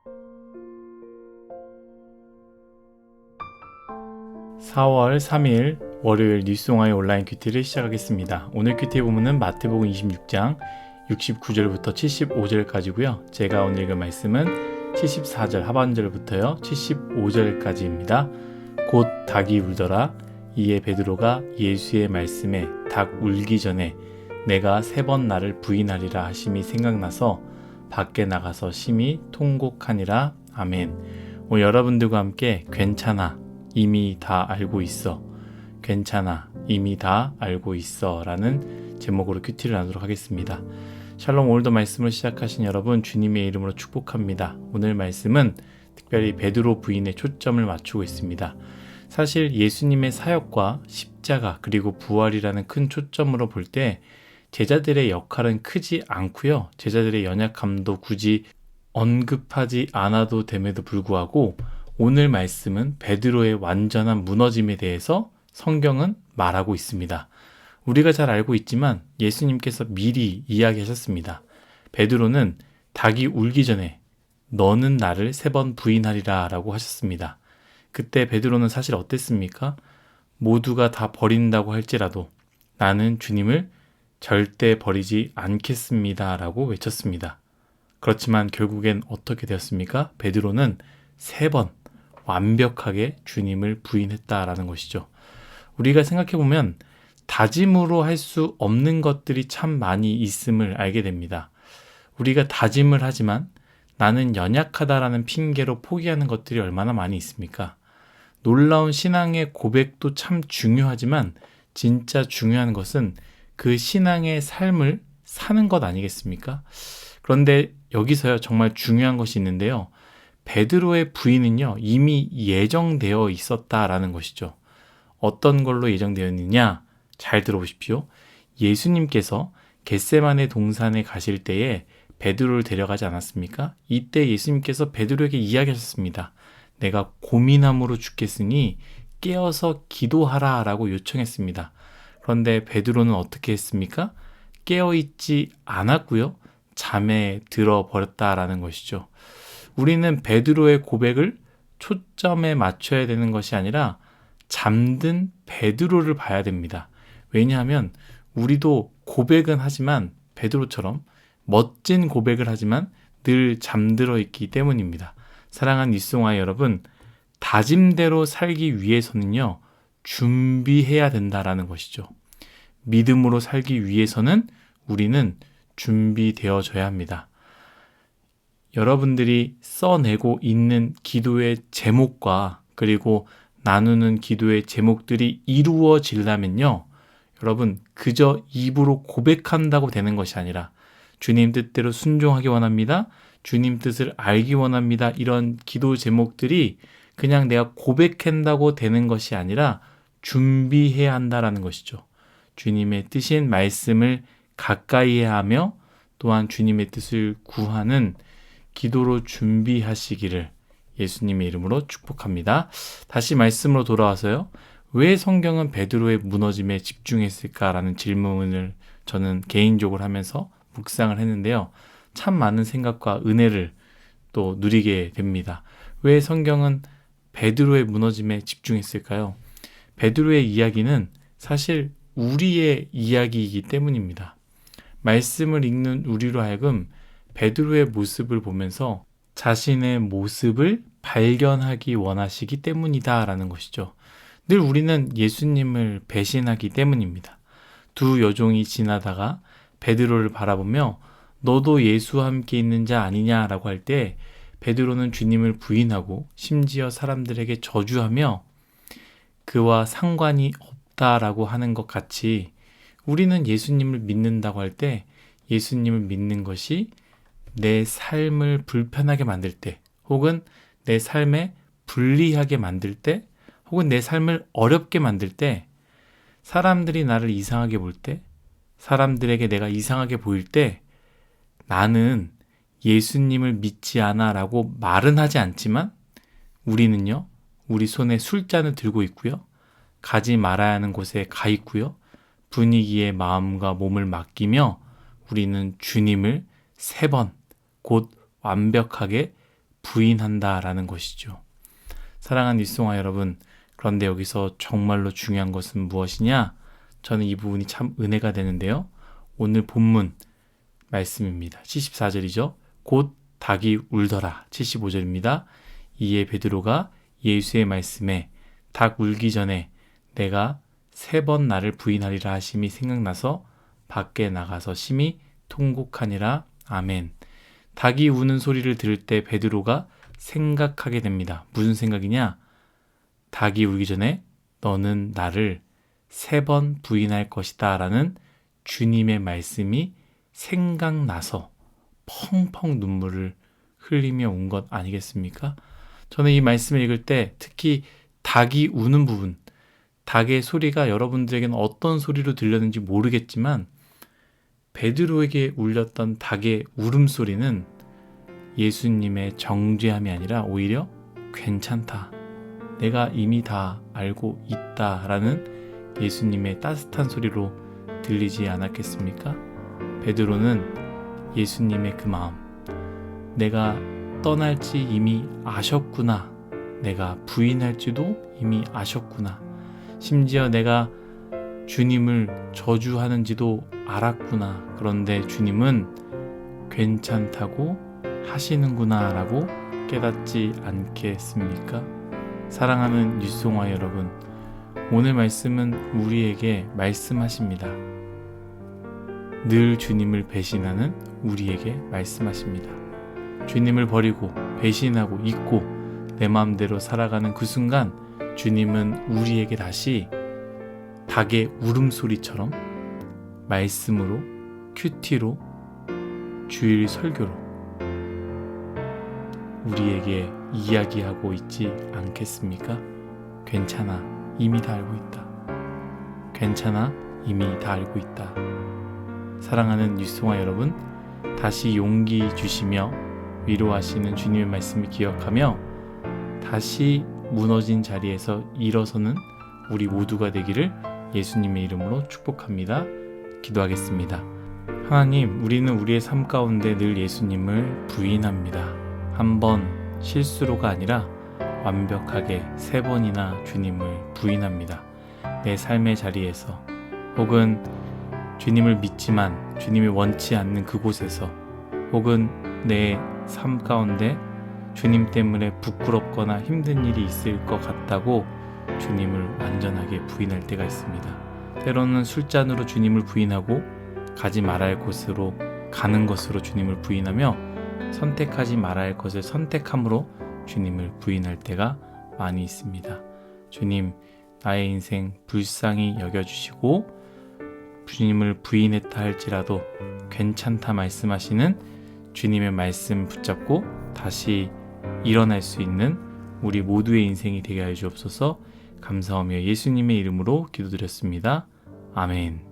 (4월 3일) 월요일 뉴스송아의 온라인 큐티를 시작하겠습니다. 오늘 큐티 본문은 마태복음 26장 69절부터 75절까지고요. 제가 오늘 읽은 말씀은 74절 하반절부터요 75절까지입니다. 곧 닭이 울더라. 이에 베드로가 예수의 말씀에 닭 울기 전에 내가 3번 나를 부인하리라 하심이 생각나서 밖에 나가서 심히 통곡하니라. 아멘. 오늘 여러분들과 함께 괜찮아, 이미 다 알고 있어, 괜찮아, 이미 다 알고 있어 라는 제목으로 큐티를 나누도록 하겠습니다. 샬롬. 오늘도 말씀을 시작하신 여러분 주님의 이름으로 축복합니다. 오늘 말씀은 특별히 베드로 부인의 초점을 맞추고 있습니다. 사실 예수님의 사역과 십자가 그리고 부활이라는 큰 초점으로 볼 때 제자들의 역할은 크지 않고요. 제자들의 연약함도 굳이 언급하지 않아도 됨에도 불구하고 오늘 말씀은 베드로의 완전한 무너짐에 대해서 성경은 말하고 있습니다. 우리가 잘 알고 있지만 예수님께서 미리 이야기하셨습니다. 베드로는 닭이 울기 전에 너는 나를 3번 부인하리라 라고 하셨습니다. 그때 베드로는 사실 어땠습니까? 모두가 다 버린다고 할지라도 나는 주님을 절대 버리지 않겠습니다 라고 외쳤습니다. 그렇지만 결국엔 어떻게 되었습니까? 베드로는 3번 완벽하게 주님을 부인했다라는 것이죠. 우리가 생각해보면 다짐으로 할 수 없는 것들이 참 많이 있음을 알게 됩니다. 우리가 다짐을 하지만 나는 연약하다라는 핑계로 포기하는 것들이 얼마나 많이 있습니까? 놀라운 신앙의 고백도 참 중요하지만 진짜 중요한 것은 그 신앙의 삶을 사는 것 아니겠습니까? 그런데 여기서요 정말 중요한 것이 있는데요. 베드로의 부인은요 이미 예정되어 있었다라는 것이죠. 어떤 걸로 예정되어 있느냐? 잘 들어보십시오. 예수님께서 겟세마네 동산에 가실 때에 베드로를 데려가지 않았습니까? 이때 예수님께서 베드로에게 이야기하셨습니다. 내가 고민함으로 죽겠으니 깨어서 기도하라 라고 요청했습니다. 그런데 베드로는 어떻게 했습니까? 깨어있지 않았고요. 잠에 들어버렸다라는 것이죠. 우리는 베드로의 고백을 초점에 맞춰야 되는 것이 아니라 잠든 베드로를 봐야 됩니다. 왜냐하면 우리도 고백은 하지만 베드로처럼 멋진 고백을 하지만 늘 잠들어 있기 때문입니다. 사랑하는 뉴스송아 여러분, 다짐대로 살기 위해서는요 준비해야 된다라는 것이죠. 믿음으로 살기 위해서는 우리는 준비되어져야 합니다. 여러분들이 써내고 있는 기도의 제목과 그리고 나누는 기도의 제목들이 이루어지려면요, 여러분 그저 입으로 고백한다고 되는 것이 아니라 주님 뜻대로 순종하기 원합니다. 주님 뜻을 알기 원합니다. 이런 기도 제목들이 그냥 내가 고백한다고 되는 것이 아니라 준비해야 한다라는 것이죠. 주님의 뜻인 말씀을 가까이 하며 또한 주님의 뜻을 구하는 기도로 준비하시기를 예수님의 이름으로 축복합니다. 다시 말씀으로 돌아와서요. 왜 성경은 베드로의 무너짐에 집중했을까라는 질문을 저는 개인적으로 하면서 묵상을 했는데요. 참 많은 생각과 은혜를 또 누리게 됩니다. 왜 성경은 베드로의 무너짐에 집중했을까요? 베드로의 이야기는 사실 우리의 이야기이기 때문입니다. 말씀을 읽는 우리로 하여금 베드로의 모습을 보면서 자신의 모습을 발견하기 원하시기 때문이다라는 것이죠. 늘 우리는 예수님을 배신하기 때문입니다. 두 여종이 지나다가 베드로를 바라보며 너도 예수와 함께 있는 자 아니냐라고 할 때 베드로는 주님을 부인하고 심지어 사람들에게 저주하며 그와 상관이 없다라고 하는 것 같이 우리는 예수님을 믿는다고 할 때 예수님을 믿는 것이 내 삶을 불편하게 만들 때 혹은 내 삶에 불리하게 만들 때 혹은 내 삶을 어렵게 만들 때 사람들이 나를 이상하게 볼 때 사람들에게 내가 이상하게 보일 때 나는 예수님을 믿지 않아 라고 말은 하지 않지만 우리는요 우리 손에 술잔을 들고 있고요 가지 말아야 하는 곳에 가 있고요 분위기에 마음과 몸을 맡기며 우리는 주님을 3번 곧 완벽하게 부인한다라는 것이죠. 사랑하는 뉴스송아 여러분, 그런데 여기서 정말로 중요한 것은 무엇이냐? 저는 이 부분이 참 은혜가 되는데요. 오늘 본문 말씀입니다. 74절이죠. 곧 닭이 울더라. 75절입니다. 이에 베드로가 예수의 말씀에 닭 울기 전에 내가 3번 나를 부인하리라 하심이 생각나서 밖에 나가서 심히 통곡하니라. 아멘. 닭이 우는 소리를 들을 때 베드로가 생각하게 됩니다. 무슨 생각이냐? 닭이 울기 전에 너는 나를 3번 부인할 것이다 라는 주님의 말씀이 생각나서 펑펑 눈물을 흘리며 온 것 아니겠습니까? 저는 이 말씀을 읽을 때 특히 닭이 우는 부분, 닭의 소리가 여러분들에게는 어떤 소리로 들렸는지 모르겠지만 베드로에게 울렸던 닭의 울음소리는 예수님의 정죄함이 아니라 오히려 괜찮다, 내가 이미 다 알고 있다라는 예수님의 따뜻한 소리로 들리지 않았겠습니까? 베드로는 예수님의 그 마음, 내가 떠날지 이미 아셨구나, 내가 부인할지도 이미 아셨구나, 심지어 내가 주님을 저주하는지도 알았구나. 그런데 주님은 괜찮다고 하시는구나 라고 깨닫지 않겠습니까? 사랑하는 뉴스송아 여러분, 오늘 말씀은 우리에게 말씀하십니다. 늘 주님을 배신하는 우리에게 말씀하십니다. 주님을 버리고 배신하고 잊고 내 마음대로 살아가는 그 순간 주님은 우리에게 다시 닭의 울음소리처럼 말씀으로, 큐티로, 주일 설교로 우리에게 이야기하고 있지 않겠습니까? 괜찮아, 이미 다 알고 있다. 괜찮아, 이미 다 알고 있다. 사랑하는 뉴스송아 여러분, 다시 용기 주시며 위로하시는 주님의 말씀을 기억하며 다시 무너진 자리에서 일어서는 우리 모두가 되기를 예수님의 이름으로 축복합니다. 기도하겠습니다. 하나님, 우리는 우리의 삶 가운데 늘 예수님을 부인합니다. 한 번 실수로가 아니라 완벽하게 3번이나 주님을 부인합니다. 내 삶의 자리에서 혹은 주님을 믿지만 주님이 원치 않는 그곳에서 혹은 내 삶 가운데 주님 때문에 부끄럽거나 힘든 일이 있을 것 같다고 주님을 완전하게 부인할 때가 있습니다. 때로는 술잔으로 주님을 부인하고 가지 말아야 할 곳으로 가는 것으로 주님을 부인하며 선택하지 말아야 할 것을 선택함으로 주님을 부인할 때가 많이 있습니다. 주님, 나의 인생 불쌍히 여겨주시고 주님을 부인했다 할지라도 괜찮다 말씀하시는 주님의 말씀 붙잡고 다시 일어날 수 있는 우리 모두의 인생이 되게 하여 주옵소서. 감사하며 예수님의 이름으로 기도드렸습니다. 아멘.